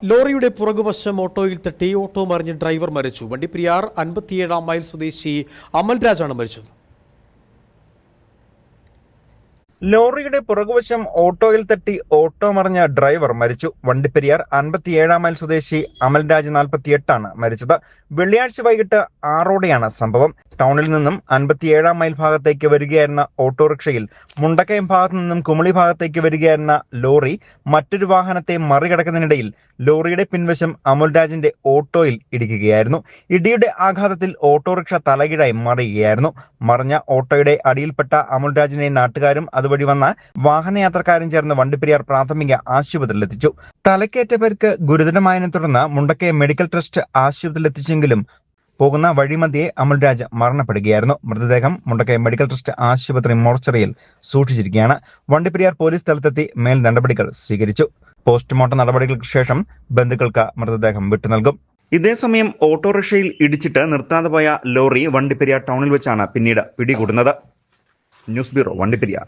ലോറിയുടെ പുറകുവശം ഓട്ടോയിൽ തട്ടി ഓട്ടോ മറിഞ്ഞ് ഡ്രൈവർ മരിച്ചു. വണ്ടിപ്പെരിയാർ 57 മൈൽ സ്വദേശി അമൽരാജാണ് മരിച്ചത്. ലോറിയുടെ പുറകുവശം ഓട്ടോയിൽ തട്ടി ഓട്ടോ മറിഞ്ഞ ഡ്രൈവർ മരിച്ചു. വണ്ടിപ്പെരിയാർ 57 മൈൽ സ്വദേശി അമൽരാജ് 48 മരിച്ചത്. വെള്ളിയാഴ്ച വൈകിട്ട് 6 സംഭവം. ടൗണിൽ നിന്നും 57 മൈൽ ഭാഗത്തേക്ക് വരികയായിരുന്ന ഓട്ടോറിക്ഷയിൽ മുണ്ടക്കയം ഭാഗത്തു നിന്നും കുമളി ഭാഗത്തേക്ക് വരികയായിരുന്ന ലോറി മറ്റൊരു വാഹനത്തെ മറികടക്കുന്നതിനിടയിൽ ലോറിയുടെ പിൻവശം അമൽരാജിന്റെ ഓട്ടോയിൽ ഇടിക്കുകയായിരുന്നു. ഇടിയുടെ ആഘാതത്തിൽ ഓട്ടോറിക്ഷ തലകീഴായി മറിയുകയായിരുന്നു. മറിഞ്ഞ ഓട്ടോയുടെ അടിയിൽപ്പെട്ട അമൽരാജിനെ നാട്ടുകാരും അതുവഴി വന്ന വാഹനയാത്രക്കാരും ചേർന്ന് വണ്ടിപ്പെരിയാർ പ്രാഥമിക ആശുപത്രിയിലെത്തിച്ചു. തലക്കേറ്റ പേർക്ക് ഗുരുതരമായതിനെ തുടർന്ന് മുണ്ടക്കയം മെഡിക്കൽ ട്രസ്റ്റ് ആശുപത്രിയിലെത്തിച്ചെങ്കിലും പോകുന്ന വഴിമധ്യേ അമൽരാജ് മരണപ്പെടുകയായിരുന്നു. മൃതദേഹം മുണ്ടക്കയം മെഡിക്കൽ ട്രസ്റ്റ് ആശുപത്രി മോർച്ചറിയിൽ സൂക്ഷിച്ചിരിക്കുകയാണ്. വണ്ടിപ്പെരിയാർ പോലീസ് സ്ഥലത്തെത്തി മേൽ നടപടികൾ സ്വീകരിച്ചു. പോസ്റ്റ്മോർട്ടം നടപടികൾക്ക് ശേഷം ബന്ധുക്കൾക്ക് മൃതദേഹം വിട്ടു നൽകും. ഇതേസമയം ഓട്ടോറിക്ഷയിൽ ഇടിച്ചിട്ട് നിർത്താതെ പോയ ലോറി വണ്ടിപ്പെരിയാർ ടൗണിൽ വെച്ചാണ് പിന്നീട് പിടികൂടുന്നത്. News bureau, Vandiperiyar.